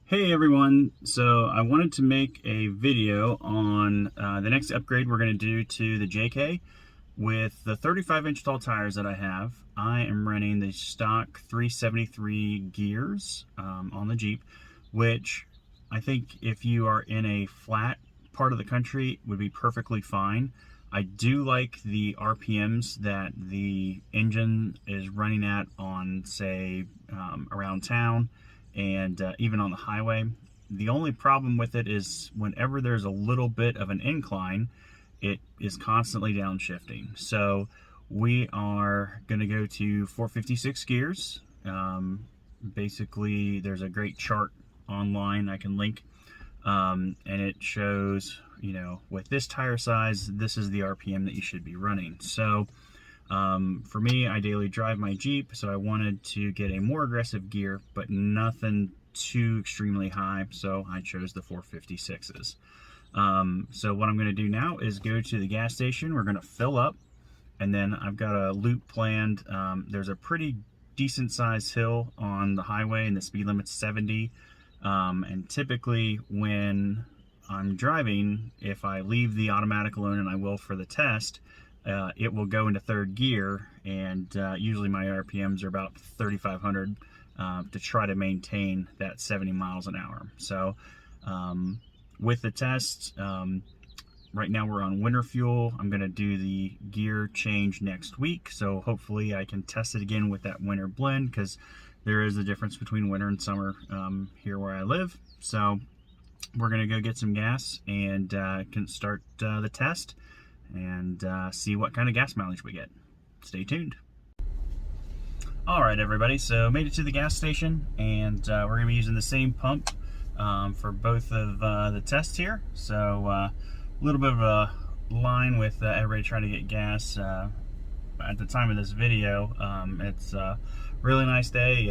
Hey everyone, so I wanted to make a video on the next upgrade we're going to do to the JK. With the 35-inch tall tires that I have, I am running the stock 373 gears on the Jeep, which I think if you are in a flat part of the country would be perfectly fine. I do like the RPMs that the engine is running at on, say, around town and even on the highway. The only problem with it is whenever there's a little bit of an incline, it is constantly downshifting. So we are going to go to 456 gears. Basically, there's a great chart online I can link, and it shows, you know, with this tire size, this is the RPM that you should be running. So for me, I daily drive my Jeep, so I wanted to get a more aggressive gear, but nothing too extremely high, so I chose the 456s. So what I'm going to do now is go to the gas station. We're going to fill up, and then I've got a loop planned. There's a pretty decent sized hill on the highway, and the speed limit's 70. And typically when I'm driving, if I leave the automatic alone, and I will for the test, it will go into third gear, and usually my RPMs are about 3,500 to try to maintain that 70 miles an hour. So with the test, right now we're on winter fuel. I'm going to do the gear change next week, so hopefully I can test it again with that winter blend, because there is a difference between winter and summer here where I live. So we're going to go get some gas and can start the test and see what kind of gas mileage we get. Stay tuned. Alright everybody, so made it to the gas station, and we're going to be using the same pump for both of the tests here. So a little bit of a line with everybody trying to get gas. At the time of this video, it's a really nice day.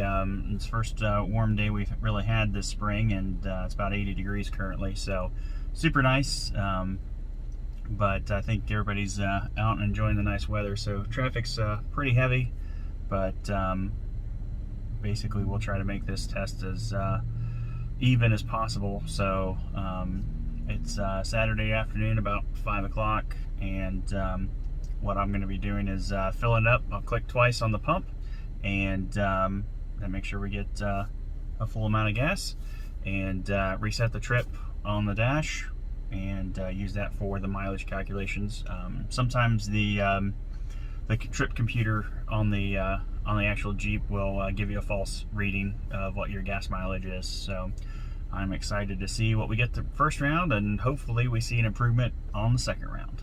It's the first warm day we've really had this spring, and it's about 80 degrees currently, so super nice. But I think everybody's out and enjoying the nice weather, so traffic's pretty heavy, but basically we'll try to make this test as even as possible. So it's Saturday afternoon, about 5 o'clock, and what I'm going to be doing is filling it up. I'll click twice on the pump and make sure we get a full amount of gas, and reset the trip on the dash, and use that for the mileage calculations. Sometimes the trip computer on the actual Jeep will give you a false reading of what your gas mileage is. So I'm excited to see what we get the first round, and hopefully we see an improvement on the second round.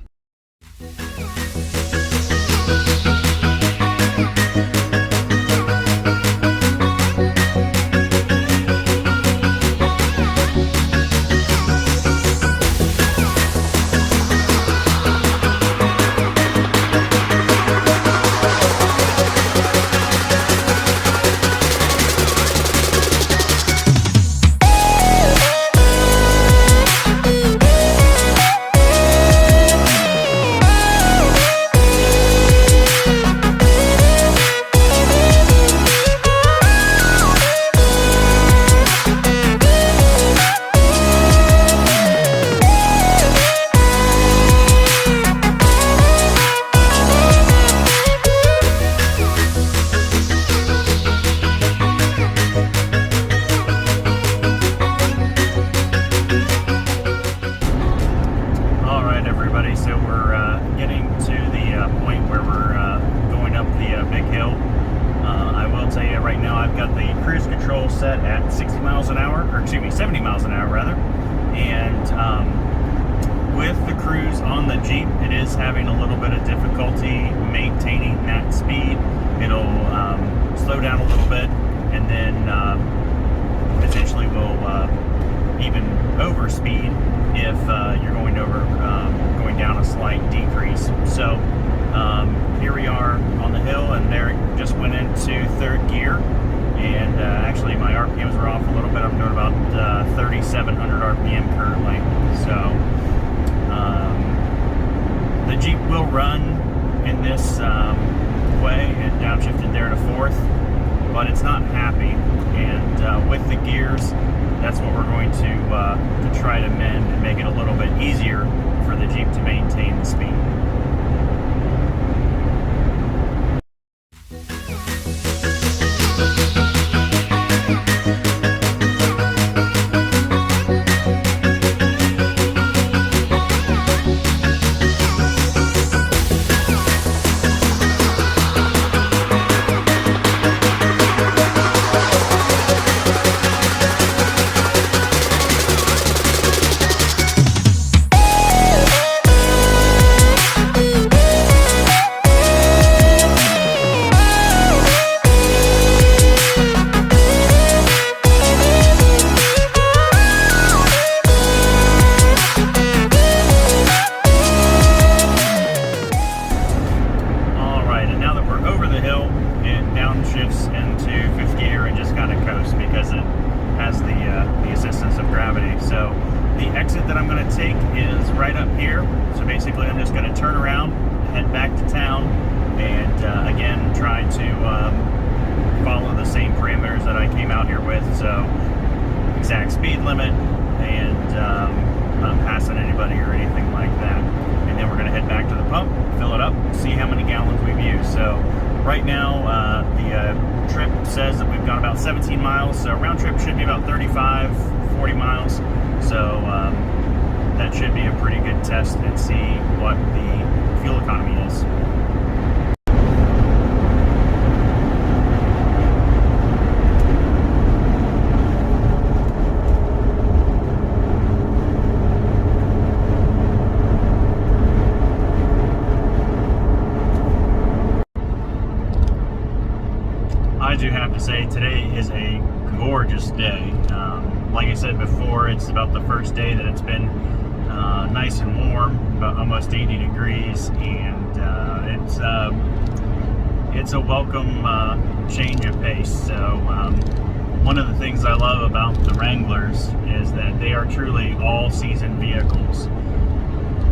So we're getting to the point where we're going up the big hill. I will tell you right now, I've got the cruise control set at 60 miles an hour, or excuse me, 70 miles an hour rather. And with the cruise on the Jeep, it is having a little bit of difficulty maintaining that speed. It'll slow down a little bit, and then potentially will even overspeed if you're going down a slight decrease. So here we are on the hill, and there it just went into third gear, and actually my RPMs were off a little bit. I'm doing about 3,700 RPM currently. So the Jeep will run in this way, and downshifted there to fourth, but it's not happy. And with the gears, that's what downshifts into fifth gear and just kind of coast because it has the assistance of gravity. So the exit that I'm going to take is right up here. So basically I'm just going to turn around, head back to town, and again try to follow the same parameters that I came out here with. So exact speed limit and not passing anybody or anything like that. And then we're going to head back to the pump, fill it up, see how many gallons we've used. So right now the trip says that we've gone about 17 miles, so round trip should be about 35-40 miles. So that should be a pretty good test and see what the fuel economy is. I do have to say today is a gorgeous day. Like I said before, it's about the first day that it's been nice and warm, about almost 80 degrees, and it's a welcome change of pace. So one of the things I love about the Wranglers is that they are truly all-season vehicles.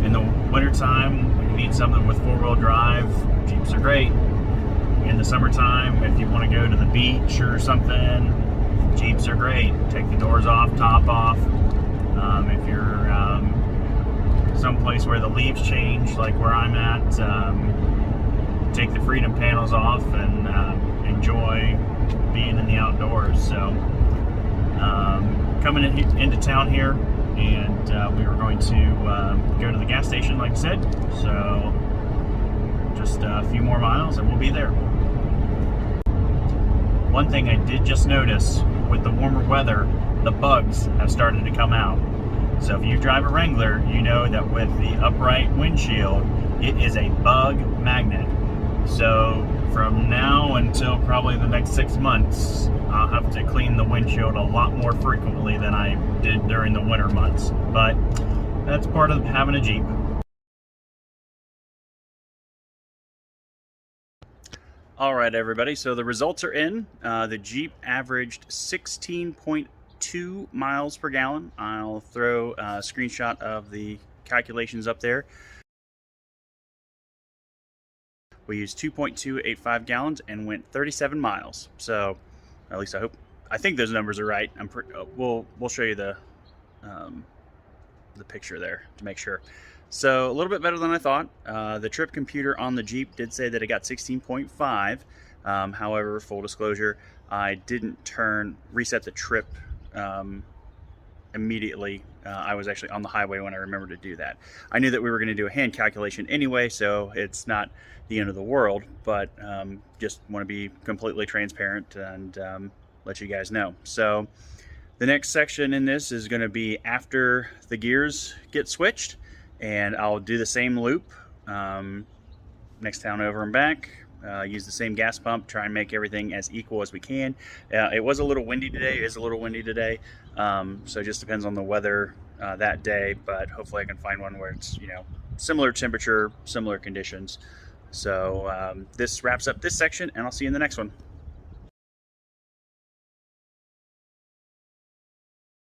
In the wintertime, when you need something with four-wheel drive, Jeeps are great. In the summertime, if you want to go to the beach or something, Jeeps are great. Take the doors off, top off. If you're someplace where the leaves change, like where I'm at, take the Freedom panels off and enjoy being in the outdoors. So coming into town here, and we were going to go to the gas station, like I said. So just a few more miles and we'll be there. One thing I did just notice, with the warmer weather, the bugs have started to come out. So if you drive a Wrangler, you know that with the upright windshield, it is a bug magnet. So from now until probably the next 6 months, I'll have to clean the windshield a lot more frequently than I did during the winter months. But that's part of having a Jeep. All right, everybody, so the results are in. The Jeep averaged 16.2 miles per gallon. I'll throw a screenshot of the calculations up there. We used 2.285 gallons and went 37 miles. So, at least I think those numbers are right. We'll show you the picture there to make sure. So a little bit better than I thought. The trip computer on the Jeep did say that it got 16.5. However, full disclosure, I didn't reset the trip immediately. I was actually on the highway when I remembered to do that. I knew that we were going to do a hand calculation anyway, so it's not the end of the world, but just want to be completely transparent and let you guys know. So the next section in this is going to be after the gears get switched, and I'll do the same loop, next town over and back, use the same gas pump, try and make everything as equal as we can. It was a little windy today, it is a little windy today, so it just depends on the weather that day, but hopefully I can find one where it's, similar temperature, similar conditions. So this wraps up this section, and I'll see you in the next one.